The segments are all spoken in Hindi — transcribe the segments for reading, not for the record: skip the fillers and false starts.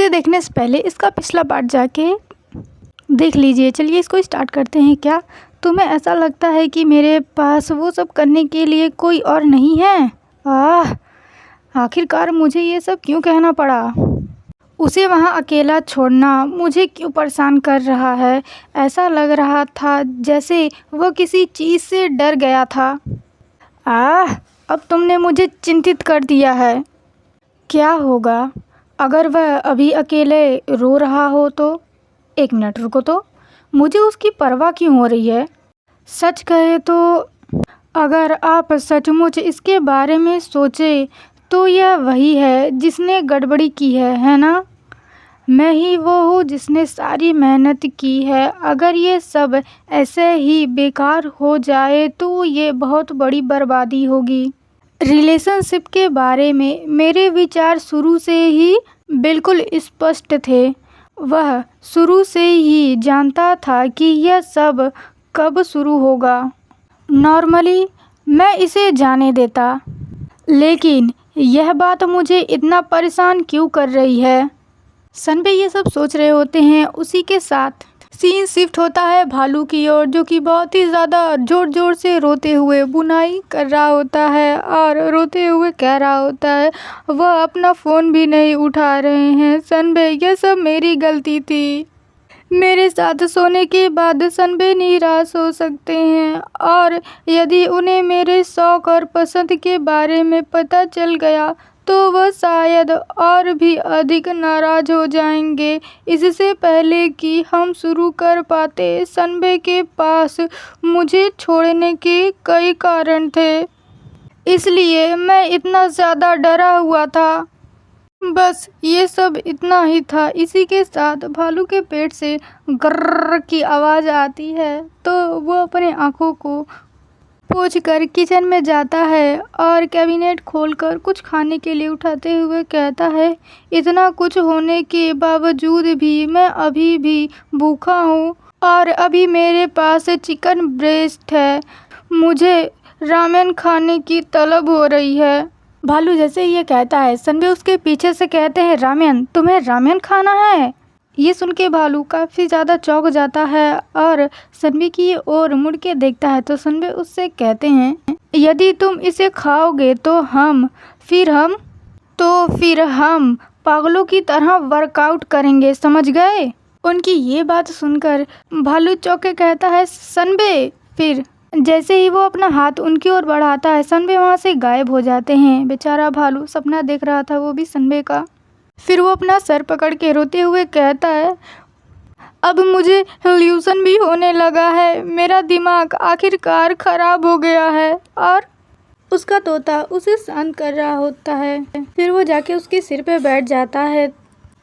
इसे देखने से पहले इसका पिछला पार्ट जाके देख लीजिए। चलिए इसको स्टार्ट करते हैं। क्या तुम्हें ऐसा लगता है कि मेरे पास वो सब करने के लिए कोई और नहीं है? आखिरकार मुझे ये सब क्यों कहना पड़ा? उसे वहाँ अकेला छोड़ना मुझे क्यों परेशान कर रहा है? ऐसा लग रहा था जैसे वह किसी चीज़ से डर गया था। अब तुमने मुझे चिंतित कर दिया है। क्या होगा अगर वह अभी अकेले रो रहा हो तो? एक मिनट रुको तो, मुझे उसकी परवाह क्यों हो रही है? सच कहे तो अगर आप सचमुच इसके बारे में सोचे तो यह वही है जिसने गड़बड़ी की है ना? मैं ही वो हूँ जिसने सारी मेहनत की है। अगर ये सब ऐसे ही बेकार हो जाए तो ये बहुत बड़ी बर्बादी होगी। रिलेशनशिप के बारे में मेरे विचार शुरू से ही बिल्कुल स्पष्ट थे। वह शुरू से ही जानता था कि यह सब कब शुरू होगा। नॉर्मली मैं इसे जाने देता, लेकिन यह बात मुझे इतना परेशान क्यों कर रही है? सनबे ये सब सोच रहे होते हैं। उसी के साथ सीन शिफ्ट होता है भालू की ओर, जो कि बहुत ही ज़्यादा ज़ोर ज़ोर से रोते हुए बुनाई कर रहा होता है और रोते हुए कह रहा होता है वह अपना फ़ोन भी नहीं उठा रहे हैं। सनबे ये सब मेरी गलती थी। मेरे साथ सोने के बाद सनबे निराश हो सकते हैं और यदि उन्हें मेरे शौक़ और पसंद के बारे में पता चल गया तो वह शायद और भी अधिक नाराज़ हो जाएंगे। इससे पहले कि हम शुरू कर पाते, सनबे के पास मुझे छोड़ने के कई कारण थे, इसलिए मैं इतना ज़्यादा डरा हुआ था। बस ये सब इतना ही था। इसी के साथ भालू के पेट से गर्र की आवाज़ आती है तो वो अपने आँखों को पोंछकर किचन में जाता है और कैबिनेट खोलकर कुछ खाने के लिए उठाते हुए कहता है, इतना कुछ होने के बावजूद भी मैं अभी भी भूखा हूँ और अभी मेरे पास चिकन ब्रेस्ट है। मुझे रामेन खाने की तलब हो रही है। भालू जैसे ये कहता है, सनबे उसके पीछे से कहते हैं, रामेन? तुम्हें रामेन खाना है? ये सुन के भालू काफ़ी ज़्यादा चौंक जाता है और सनबे की ओर मुड़ के देखता है तो सनबे उससे कहते हैं, यदि तुम इसे खाओगे तो फिर हम पागलों की तरह वर्कआउट करेंगे, समझ गए? उनकी ये बात सुनकर भालू चौंक के कहता है, सनबे। फिर जैसे ही वो अपना हाथ उनकी ओर बढ़ाता है, सनबे वहाँ से गायब हो जाते हैं। बेचारा भालू सपना देख रहा था, वो भी सनबे का। फिर वो अपना सर पकड़ के रोते हुए कहता है, अब मुझे हेल्यूशन भी होने लगा है। मेरा दिमाग आखिरकार ख़राब हो गया है। और उसका तोता उसे शांत कर रहा होता है। फिर वो जाके उसके सिर पे बैठ जाता है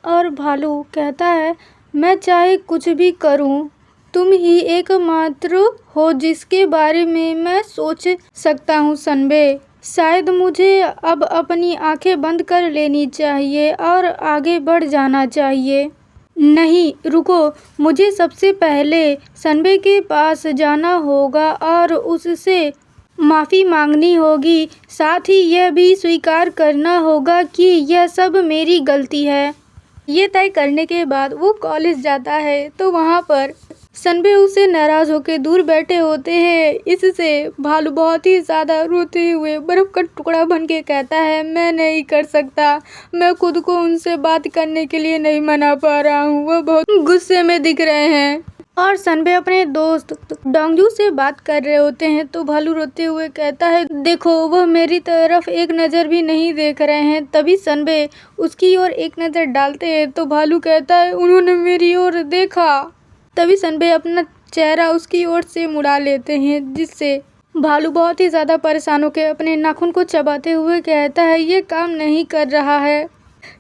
और भालू कहता है, मैं चाहे कुछ भी करूं, तुम ही एकमात्र हो जिसके बारे में मैं सोच सकता हूँ सनबे। शायद मुझे अब अपनी आंखें बंद कर लेनी चाहिए और आगे बढ़ जाना चाहिए। नहीं रुको, मुझे सबसे पहले सनबे के पास जाना होगा और उससे माफ़ी मांगनी होगी। साथ ही यह भी स्वीकार करना होगा कि यह सब मेरी गलती है। ये तय करने के बाद वो कॉलेज जाता है तो वहाँ पर सनबे उससे नाराज़ होकर दूर बैठे होते हैं। इससे भालू बहुत ही ज़्यादा रोते हुए बर्फ़ का टुकड़ा बन के कहता है, मैं नहीं कर सकता। मैं खुद को उनसे बात करने के लिए नहीं मना पा रहा हूँ। वो बहुत गुस्से में दिख रहे हैं। और सनबे अपने दोस्त डोंगजू से बात कर रहे होते हैं तो भालू रोते हुए कहता है, देखो वह मेरी तरफ एक नज़र भी नहीं देख रहे हैं। तभी सनबे उसकी ओर एक नज़र डालते हैं तो भालू कहता है, उन्होंने मेरी ओर देखा। तभी सनबे अपना चेहरा उसकी ओर से मुड़ा लेते हैं, जिससे भालू बहुत ही ज़्यादा परेशान होकर अपने नाखून को चबाते हुए कहता है, ये काम नहीं कर रहा है।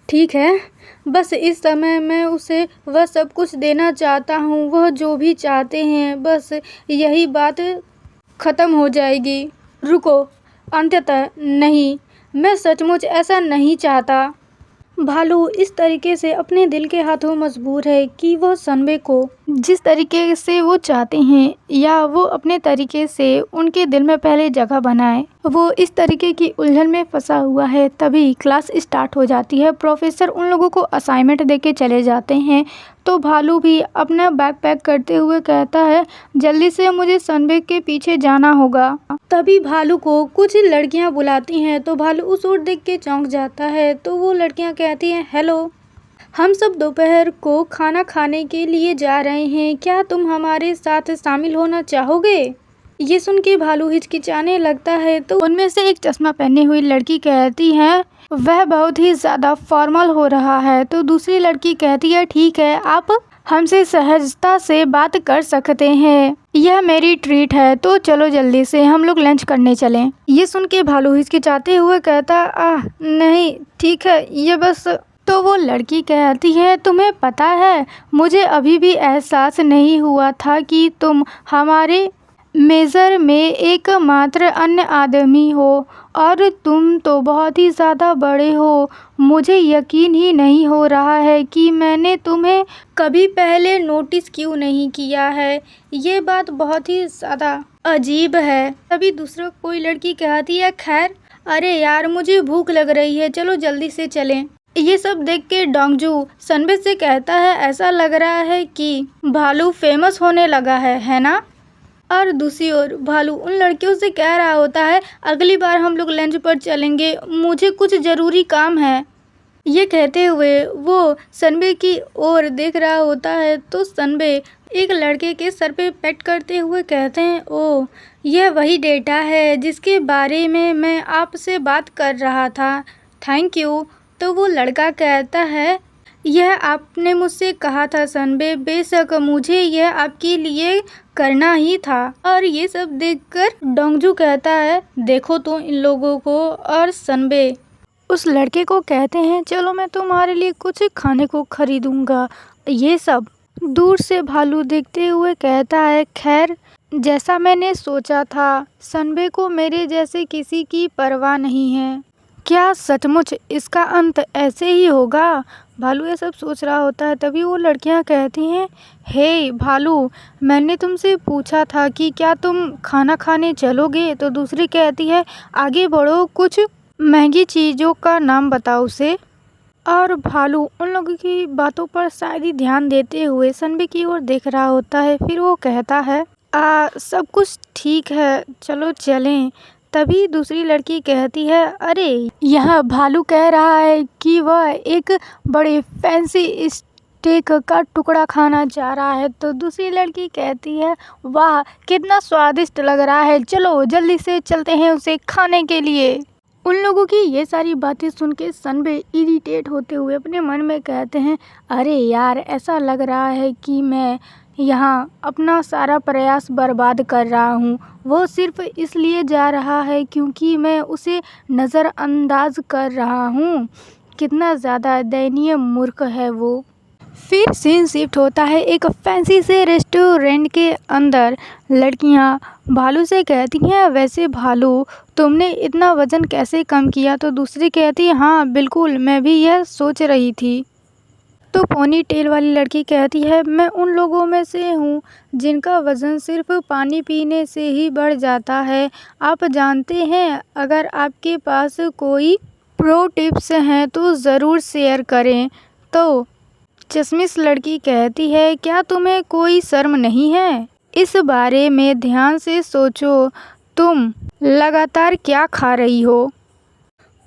ठीक है, बस इस समय मैं उसे वह सब कुछ देना चाहता हूँ, वह जो भी चाहते हैं, बस यही बात ख़त्म हो जाएगी। रुको, अंततः नहीं, मैं सचमुच ऐसा नहीं चाहता। भालू इस तरीके से अपने दिल के हाथों मजबूर है कि वह सनबे को जिस तरीके से वो चाहते हैं या वो अपने तरीके से उनके दिल में पहले जगह बनाए, वो इस तरीके की उलझन में फंसा हुआ है। तभी क्लास स्टार्ट हो जाती है। प्रोफेसर उन लोगों को असाइनमेंट देके चले जाते हैं। तो भालू भी अपना बैग पैक करते हुए कहता है, जल्दी से मुझे सनबे के पीछे जाना होगा। तभी भालू को कुछ लड़कियां बुलाती हैं। तो भालू उस ओर देख के चौंक जाता है। तो वो लड़कियां कहती हैं, हेलो, हम सब दोपहर को खाना खाने के लिए जा रहे हैं, क्या तुम हमारे साथ शामिल होना चाहोगे? ये सुन के भालू हिचकिचाने लगता है। तो उनमें से एक चश्मा पहनी हुई लड़की कहती है, वह बहुत ही ज़्यादा फॉर्मल हो रहा है। तो दूसरी लड़की कहती है, ठीक है, आप हमसे सहजता से बात कर सकते हैं, यह मेरी ट्रीट है। तो चलो जल्दी से हम लोग लंच करने चलें। ये सुन के भालू हिचकिचाते हुए कहता, नहीं ठीक है, ये बस। तो वो लड़की कहती है, तुम्हें पता है, मुझे अभी भी एहसास नहीं हुआ था कि तुम हमारे मेज़र में एकमात्र अन्य आदमी हो, और तुम तो बहुत ही ज़्यादा बड़े हो। मुझे यकीन ही नहीं हो रहा है कि मैंने तुम्हें कभी पहले नोटिस क्यों नहीं किया है। ये बात बहुत ही ज़्यादा अजीब है। तभी दूसरा कोई लड़की कहती है, खैर, अरे यार, मुझे भूख लग रही है, चलो जल्दी से चलें। ये सब देख के डोंगजू सनबे से कहता है, ऐसा लग रहा है कि भालू फेमस होने लगा है ना? और दूसरी ओर भालू उन लड़कियों से कह रहा होता है, अगली बार हम लोग लंच पर चलेंगे, मुझे कुछ ज़रूरी काम है। ये कहते हुए वो सनबे की ओर देख रहा होता है। तो सनबे एक लड़के के सर पे पेट करते हुए कहते हैं, ओह, यह वही डेटा है जिसके बारे में मैं आपसे बात कर रहा था, थैंक यू। तो वो लड़का कहता है, यह आपने मुझसे कहा था सनबे, बेशक मुझे यह आपके लिए करना ही था। और ये सब देखकर डोंगजू कहता है, देखो तो इन लोगों को। और सनबे उस लड़के को कहते हैं, चलो मैं तुम्हारे लिए कुछ खाने को खरीदूंगा। ये सब दूर से भालू देखते हुए कहता है, खैर, जैसा मैंने सोचा था, सनबे को मेरे जैसे किसी की परवाह नहीं है। क्या सचमुच इसका अंत ऐसे ही होगा? भालू ये सब सोच रहा होता है। तभी वो लड़कियां कहती हैं, हे भालू, मैंने तुमसे पूछा था कि क्या तुम खाना खाने चलोगे? तो दूसरी कहती है, आगे बढ़ो, कुछ महंगी चीज़ों का नाम बताओ उसे। और भालू उन लोगों की बातों पर शायद ही ध्यान देते हुए सनबे की ओर देख रहा होता है। फिर वो कहता है, सब कुछ ठीक है, चलो चलें। तभी दूसरी लड़की कहती है, अरे, यह भालू कह रहा है कि वह एक बड़े फैंसी स्टेक का टुकड़ा खाना चाह रहा है। तो दूसरी लड़की कहती है, वाह, कितना स्वादिष्ट लग रहा है, चलो जल्दी से चलते हैं उसे खाने के लिए। उन लोगों की ये सारी बातें सुन के सनबे इरिटेट होते हुए अपने मन में कहते हैं, अरे यार, ऐसा लग रहा है कि मैं यहाँ अपना सारा प्रयास बर्बाद कर रहा हूँ। वो सिर्फ इसलिए जा रहा है क्योंकि मैं उसे नज़रअंदाज कर रहा हूँ। कितना ज़्यादा दयनीय मूर्ख है वो। फिर सीन शिफ्ट होता है एक फैंसी से रेस्टोरेंट के अंदर। लड़कियां भालू से कहती हैं, वैसे भालू, तुमने इतना वज़न कैसे कम किया? तो दूसरी कहती है, हाँ बिल्कुल, मैं भी यह सोच रही थी। तो पोनी टेल वाली लड़की कहती है, मैं उन लोगों में से हूँ जिनका वज़न सिर्फ पानी पीने से ही बढ़ जाता है। आप जानते हैं, अगर आपके पास कोई प्रो टिप्स हैं तो ज़रूर शेयर करें। तो चश्मिश लड़की कहती है, क्या तुम्हें कोई शर्म नहीं है? इस बारे में ध्यान से सोचो, तुम लगातार क्या खा रही हो?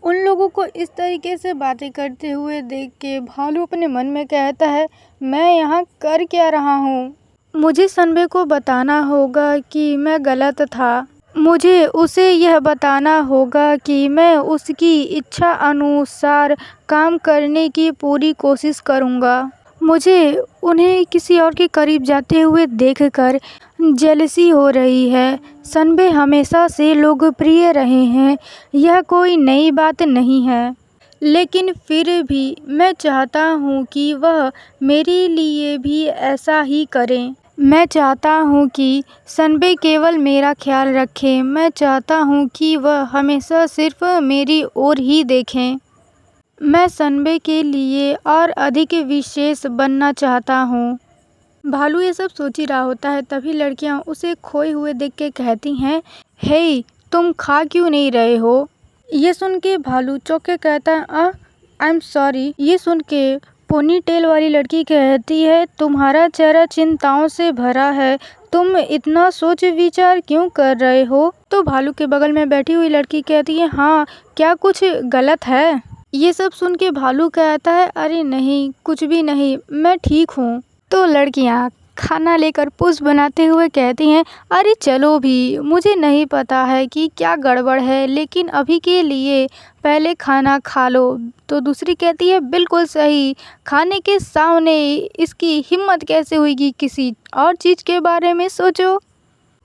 उन लोगों को इस तरीके से बातें करते हुए देख के भालू अपने मन में कहता है, मैं यहाँ कर क्या रहा हूँ? मुझे सनबे को बताना होगा कि मैं गलत था। मुझे उसे यह बताना होगा कि मैं उसकी इच्छा अनुसार काम करने की पूरी कोशिश करूँगा। मुझे उन्हें किसी और के करीब जाते हुए देखकर जेलसी हो रही है। सनबे हमेशा से लोकप्रिय रहे हैं, यह कोई नई बात नहीं है, लेकिन फिर भी मैं चाहता हूँ कि वह मेरे लिए भी ऐसा ही करें। मैं चाहता हूँ कि सनबे केवल मेरा ख्याल रखें। मैं चाहता हूँ कि वह हमेशा सिर्फ मेरी ओर ही देखें। मैं सनबे के लिए और अधिक विशेष बनना चाहता हूँ। भालू ये सब सोच ही रहा होता है, तभी लड़कियां उसे खोए हुए देख के कहती हैं, हे तुम खा क्यों नहीं रहे हो। ये सुन के भालू चौंक के कहता है, आई एम सॉरी। ये सुन के पोनी टेल वाली लड़की कहती है, तुम्हारा चेहरा चिंताओं से भरा है, तुम इतना सोच विचार क्यों कर रहे हो। तो भालू के बगल में बैठी हुई लड़की कहती है, हाँ क्या कुछ गलत है। ये सब सुन के भालू कहता है, अरे नहीं कुछ भी नहीं, मैं ठीक हूँ। तो लड़कियाँ खाना लेकर पुश बनाते हुए कहती हैं, अरे चलो भी, मुझे नहीं पता है कि क्या गड़बड़ है, लेकिन अभी के लिए पहले खाना खा लो। तो दूसरी कहती है, बिल्कुल सही, खाने के सामने इसकी हिम्मत कैसे हुई कि किसी और चीज़ के बारे में सोचो।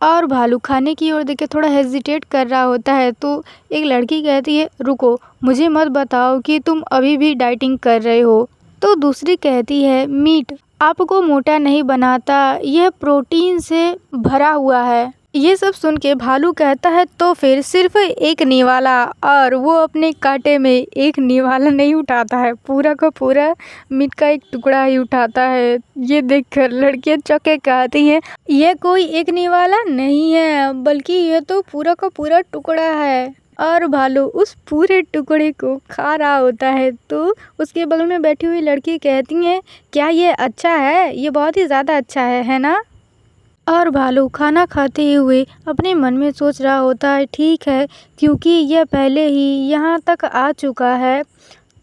और भालू खाने की ओर देख के थोड़ा हेजिटेट कर रहा होता है, तो एक लड़की कहती है, रुको, मुझे मत बताओ कि तुम अभी भी डाइटिंग कर रहे हो। तो दूसरी कहती है, मीट आपको मोटा नहीं बनाता, यह प्रोटीन से भरा हुआ है। ये सब सुन के भालू कहता है, तो फिर सिर्फ एक निवाला, और वो अपने कांटे में एक निवाला नहीं उठाता है, पूरा का पूरा मीट का एक टुकड़ा ही उठाता है। ये देखकर लड़कियां चौंक के कहती हैं, यह कोई एक निवाला नहीं है, बल्कि यह तो पूरा का पूरा टुकड़ा है। और भालू उस पूरे टुकड़े को खा रहा होता है। तो उसके बगल में बैठी हुई लड़की कहती है, क्या ये अच्छा है, ये बहुत ही ज़्यादा अच्छा है ना। और भालू खाना खाते हुए अपने मन में सोच रहा होता है, ठीक है, क्योंकि यह पहले ही यहाँ तक आ चुका है,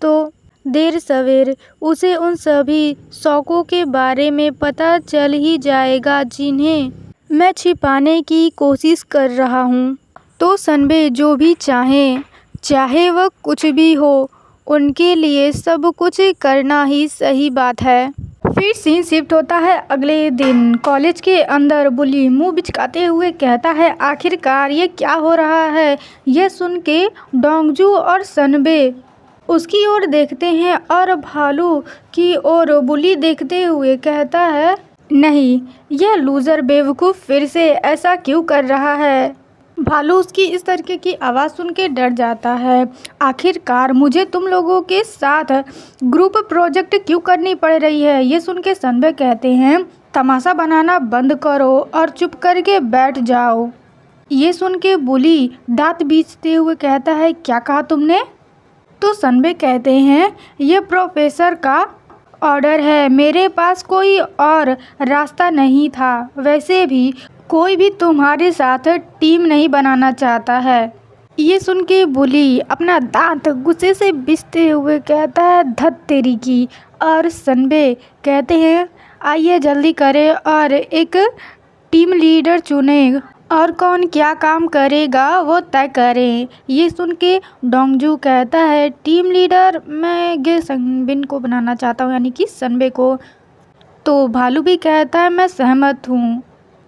तो देर सवेर उसे उन सभी शौकों के बारे में पता चल ही जाएगा जिन्हें मैं छिपाने की कोशिश कर रहा हूँ। तो सनबे जो भी चाहे वह कुछ भी हो, उनके लिए सब कुछ करना ही सही बात है। फिर सीन शिफ्ट होता है अगले दिन। कॉलेज के अंदर बुली मुंह बिचकाते हुए कहता है, आखिरकार ये क्या हो रहा है। यह सुन के डोंगजू और सनबे उसकी ओर देखते हैं, और भालू की ओर बुली देखते हुए कहता है, नहीं, यह लूज़र बेवकूफ़ फिर से ऐसा क्यों कर रहा है। भालू उसकी इस तरीके की आवाज़ सुन के डर जाता है। आखिरकार मुझे तुम लोगों के साथ ग्रुप प्रोजेक्ट क्यों करनी पड़ रही है। ये सुन के सनबे कहते हैं, तमाशा बनाना बंद करो और चुप करके बैठ जाओ। ये सुन के बुली दांत बीचते हुए कहता है, क्या कहा तुमने। तो सनबे कहते हैं, यह प्रोफेसर का ऑर्डर है, मेरे पास कोई और रास्ता नहीं था। वैसे भी कोई भी तुम्हारे साथ टीम नहीं बनाना चाहता है। ये सुन के बुली अपना दांत गुस्से से बिछते हुए कहता है, धत तेरी की। और सनबे कहते हैं, आइए जल्दी करें और एक टीम लीडर चुनें, और कौन क्या काम करेगा वो तय करें। ये सुन के डोंगजू कहता है, टीम लीडर मैं गे संबिन को बनाना चाहता हूँ, यानी कि सनबे को। तो भालू भी कहता है, मैं सहमत हूँ।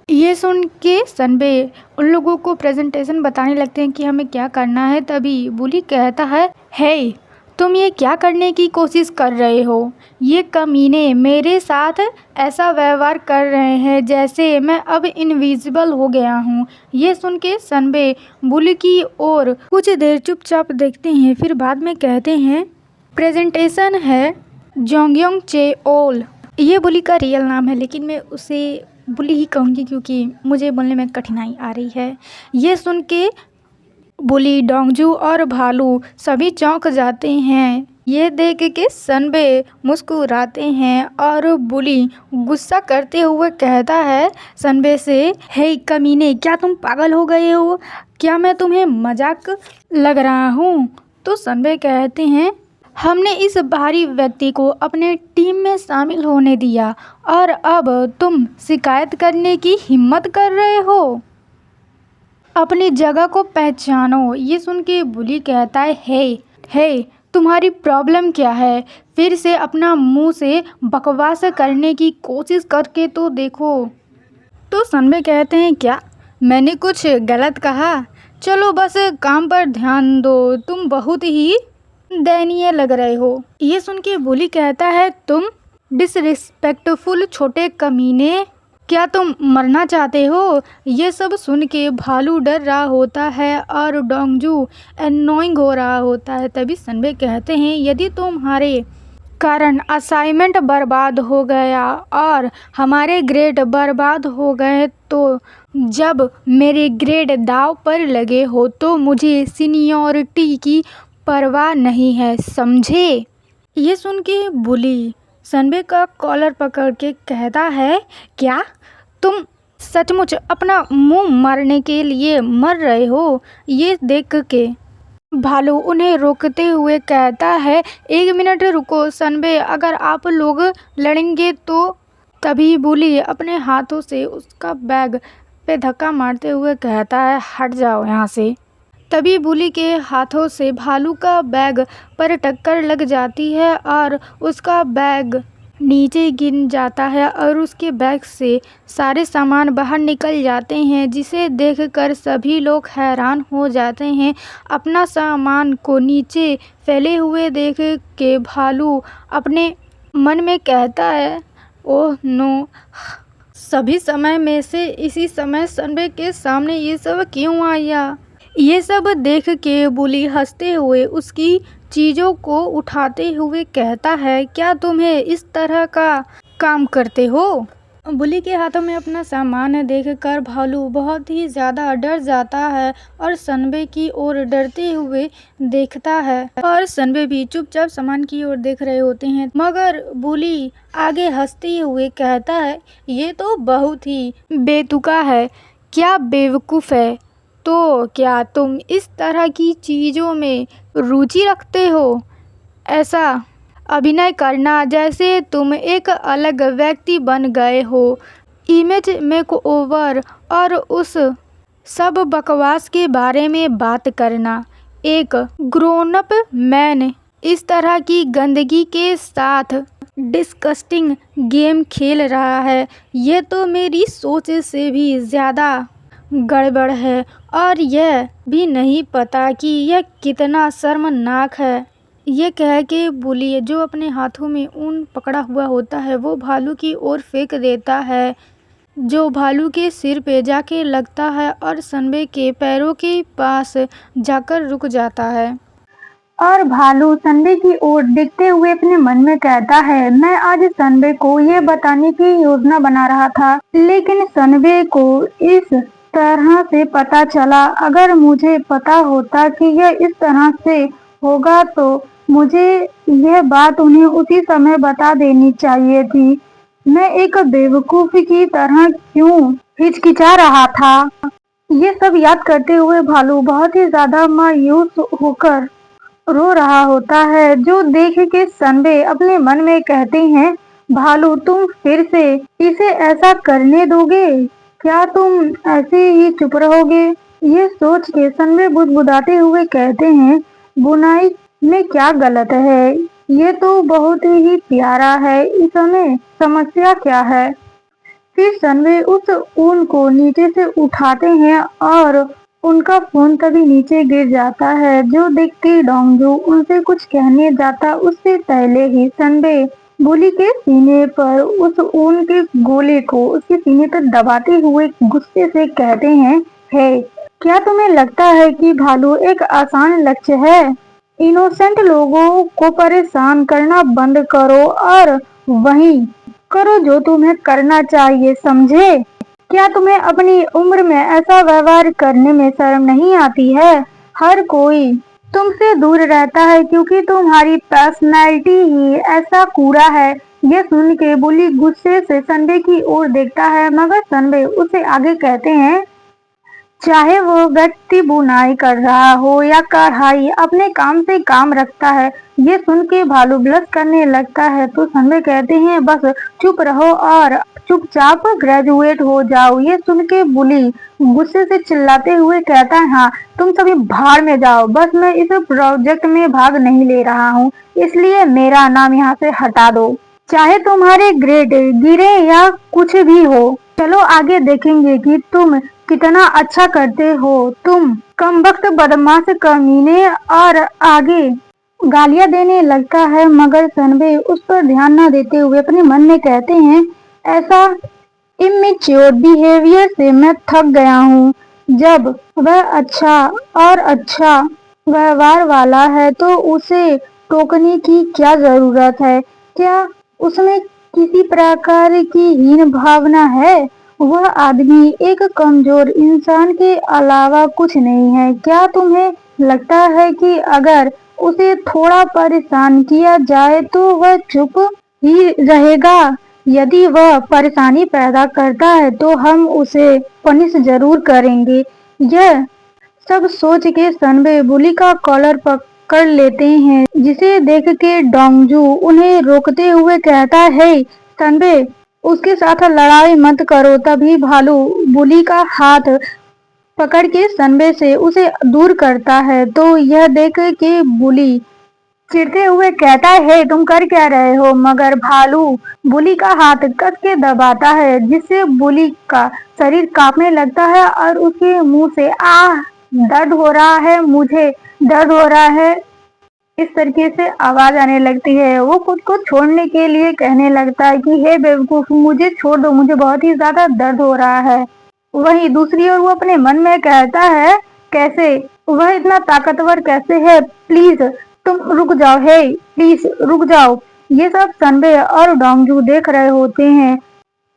ये सुन के सनबे उन लोगों को प्रेजेंटेशन बताने लगते हैं कि हमें क्या करना है। तभी बुली कहता है, हे तुम ये क्या करने की कोशिश कर रहे हो। ये कमीने मेरे साथ ऐसा व्यवहार कर रहे हैं जैसे मैं अब इनविजिबल हो गया हूँ। ये सुन के सनबे बुली की ओर कुछ देर चुपचाप देखते हैं, फिर बाद में कहते हैं, प्रेजेंटेशन है जोंगयोंग चेओल। ये बुली का रियल नाम है, लेकिन मैं उसे बुली ही कहूँगी क्योंकि मुझे बोलने में कठिनाई आ रही है। ये सुन के बुली, डोंगजू और भालू सभी चौंक जाते हैं। ये देख के सनबे मुस्कुराते हैं, और बुली गुस्सा करते हुए कहता है सनबे से, हे कमीने, क्या तुम पागल हो गए हो, क्या मैं तुम्हें मजाक लग रहा हूँ। तो सनबे कहते हैं, हमने इस बाहरी व्यक्ति को अपने टीम में शामिल होने दिया, और अब तुम शिकायत करने की हिम्मत कर रहे हो। अपनी जगह को पहचानो। ये सुन के बुली कहता है, हे तुम्हारी प्रॉब्लम क्या है। फिर से अपना मुंह से बकवास करने की कोशिश करके तो देखो। तो सनबे कहते हैं, क्या मैंने कुछ गलत कहा। चलो बस काम पर ध्यान दो, तुम बहुत ही दयनीय लग रहे हो। ये सुन के बुली कहता है, तुम डिसरिस्पेक्टफुल छोटे कमीने, क्या तुम मरना चाहते हो। ये सब सुन के भालू डर रहा होता है, और डोंगजू एनोइंग हो रहा होता है। तभी सनबे कहते हैं, यदि तुम्हारे कारण असाइनमेंट बर्बाद हो गया और हमारे ग्रेड बर्बाद हो गए। तो जब मेरे ग्रेड दांव पर लगे हो तो मुझे सीनियरिटी की परवाह नहीं है, समझे? ये सुन के बुली सनबे का कॉलर पकड़ के कहता है, क्या तुम सचमुच अपना मुंह मारने के लिए मर रहे हो? ये देख के भालू उन्हें रोकते हुए कहता है, एक मिनट रुको सनबे, अगर आप लोग लड़ेंगे तो। तभी बुली अपने हाथों से उसका बैग पे धक्का मारते हुए कहता है, हट जाओ यहाँ से। तभी बुली के हाथों से भालू का बैग पर टक्कर लग जाती है और उसका बैग नीचे गिर जाता है और उसके बैग से सारे सामान बाहर निकल जाते हैं, जिसे देखकर सभी लोग हैरान हो जाते हैं। अपना सामान को नीचे फैले हुए देख के भालू अपने मन में कहता है, ओह नो, सभी समय में से इसी समय सनबे के सामने ये सब क्यों आया? ये सब देख के बुली हंसते हुए उसकी चीज़ों को उठाते हुए कहता है, क्या तुम्हें इस तरह का काम करते हो? बुली के हाथों में अपना सामान देखकर भालू बहुत ही ज़्यादा डर जाता है और सनबे की ओर डरते हुए देखता है और सनबे भी चुपचाप सामान की ओर देख रहे होते हैं। मगर बुली आगे हंसते हुए कहता है, ये तो बहुत ही बेतुका है, क्या बेवकूफ़ है। तो क्या तुम इस तरह की चीज़ों में रुचि रखते हो? ऐसा अभिनय करना जैसे तुम एक अलग व्यक्ति बन गए हो। इमेज मेकओवर और उस सब बकवास के बारे में बात करना। एक ग्रोन अप मैन इस तरह की गंदगी के साथ डिस्कस्टिंग गेम खेल रहा है, ये तो मेरी सोच से भी ज़्यादा गड़बड़ है और यह भी नहीं पता कि यह कितना शर्मनाक है। ये कह के बुली जो अपने हाथों में ऊन पकड़ा हुआ होता है वो भालू की ओर फेंक देता है, जो भालू के सिर पे जाके लगता है और सनबे के पैरों के पास जाकर रुक जाता है। और भालू सनबे की ओर देखते हुए अपने मन में कहता है, मैं आज सनबे को ये बताने की योजना बना रहा था, लेकिन सनबे को इस तरह से पता चला। अगर मुझे पता होता कि यह इस तरह से होगा तो मुझे यह बात उन्हें उसी समय बता देनी चाहिए थी। मैं एक बेवकूफ की तरह क्यों हिचकिचा रहा था? ये सब याद करते हुए भालू बहुत ही ज्यादा मायूस होकर रो रहा होता है, जो देख के सनबे अपने मन में कहते हैं, भालू तुम फिर से इसे ऐसा करने दोगे? क्या तुम ऐसे ही चुप रहोगे? ये सोच के सनबे बुदबुदाते हुए कहते हैं, बुनाई में क्या गलत है? ये तो बहुत ही प्यारा है, इसमें समस्या क्या है? फिर सनबे उस ऊन को नीचे से उठाते हैं और उनका फोन तभी नीचे गिर जाता है, जो देखते डोंगजू उनसे कुछ कहने जाता उससे पहले ही सनबे बुली के सीने पर उस ऊन के गोले को उसके सीने पर दबाते हुए गुस्से से कहते हैं, हे, क्या तुम्हें लगता है कि भालू एक आसान लक्ष्य है? इनोसेंट लोगों को परेशान करना बंद करो और वही करो जो तुम्हें करना चाहिए, समझे? क्या तुम्हें अपनी उम्र में ऐसा व्यवहार करने में शर्म नहीं आती है? हर कोई तुमसे दूर रहता है क्योंकि तुम्हारी पर्सनैलिटी ही ऐसा कूड़ा है। ये सुन के बुली गुस्से से सनबे की ओर देखता है, मगर सनबे उसे आगे कहते हैं, चाहे वो व्यक्ति बुनाई कर रहा हो या कढ़ाई, अपने काम से काम रखता है। ये सुन के भालू ब्लश करने लगता है तो सनबे कहते हैं, बस चुप रहो और चुपचाप ग्रेजुएट हो जाओ। ये सुन के बुली गुस्से से चिल्लाते हुए कहता है, हाँ, तुम सभी भाड़ में जाओ, बस मैं इस प्रोजेक्ट में भाग नहीं ले रहा हूँ, इसलिए मेरा नाम यहाँ से हटा दो, चाहे तुम्हारे ग्रेड गिरे या कुछ भी हो। चलो आगे देखेंगे कि तुम कितना अच्छा करते हो, तुम कमबख्त बदमाश कमीने। और आगे गालियां देने लगता है, मगर सनबे उस पर ध्यान न देते हुए अपने मन में कहते हैं, ऐसा इमेच्योर बिहेवियर से मैं थक गया हूँ। जब वह अच्छा और अच्छा व्यवहार वाला है तो उसे टोकने की क्या जरूरत है? क्या उसमें किसी प्रकार की हीन भावना है? वह आदमी एक कमजोर इंसान के अलावा कुछ नहीं है। क्या तुम्हें लगता है कि अगर उसे थोड़ा परेशान किया जाए तो वह चुप ही रहेगा? यदि वह परेशानी पैदा करता है तो हम उसे पनिश जरूर करेंगे। यह सब सोच के सनबे बुली का कॉलर पकड़ लेते हैं, जिसे देख के डोंगजू उन्हें रोकते हुए कहता है, सनबे उसके साथ लड़ाई मत करो। तभी भालू बुली का हाथ पकड़ के सनबे से उसे दूर करता है तो यह देख के बुली चिढ़ते हुए कहता है, तुम कर क्या रहे हो? मगर भालू बुली का हाथ कस के दबाता है, जिससे बुली का शरीर कांपने लगता है और उसके मुंह से आह दर्द हो रहा है, मुझे दर्द हो रहा है, इस तरीके से आवाज आने लगती है। वो खुद को छोड़ने के लिए कहने लगता है कि हे बेवकूफ, मुझे छोड़ दो, मुझे बहुत ही ज्यादा दर्द हो रहा है। वहीं दूसरी ओर वो अपने मन में कहता है, कैसे वह इतना ताकतवर कैसे है? प्लीज तुम रुक जाओ, हे प्लीज रुक जाओ। ये सब सनबे और डोंगजू देख रहे होते हैं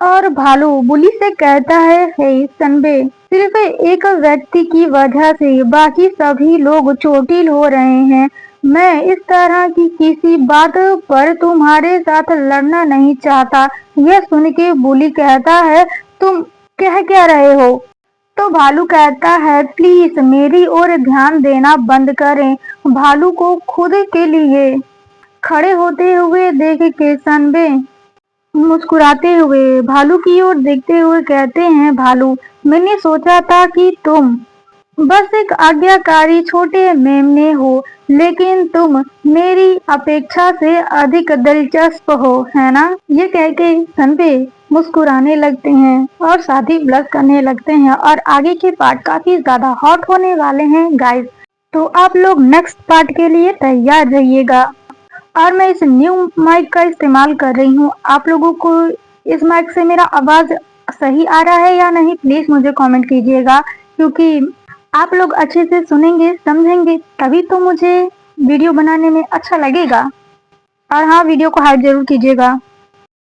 और भालू बुली से कहता है, हे सनबे, सिर्फ एक व्यक्ति की वजह से बाकी सभी लोग चोटिल हो रहे हैं। मैं इस तरह की किसी बात पर तुम्हारे साथ लड़ना नहीं चाहता। यह सुन के बुली कहता है, तुम कह क्या रहे हो? तो भालू कहता है, प्लीज मेरी ओर ध्यान देना बंद करें। भालू को खुद के लिए खड़े होते हुए देख के सनबे मुस्कुराते हुए भालू की ओर देखते हुए कहते हैं, भालू मैंने सोचा था कि तुम बस एक आज्ञाकारी छोटे मेमने हो, लेकिन तुम मेरी अपेक्षा से अधिक दिलचस्प हो, है ना? ये कह के सनबे मुस्कुराने लगते हैं और साथ ही ब्लश करने लगते हैं और आगे के पार्ट काफी ज्यादा हॉट होने वाले हैं गाइस। तो आप लोग नेक्स्ट पार्ट के लिए तैयार रहिएगा। और मैं इस न्यू माइक का इस्तेमाल कर रही हूँ। आप लोगों को इस माइक से मेरा आवाज सही आ रहा है या नहीं, प्लीज मुझे कमेंट कीजिएगा, क्योंकि आप लोग अच्छे से सुनेंगे समझेंगे तभी तो मुझे वीडियो बनाने में अच्छा लगेगा। और हाँ, वीडियो को हाइप जरूर कीजिएगा।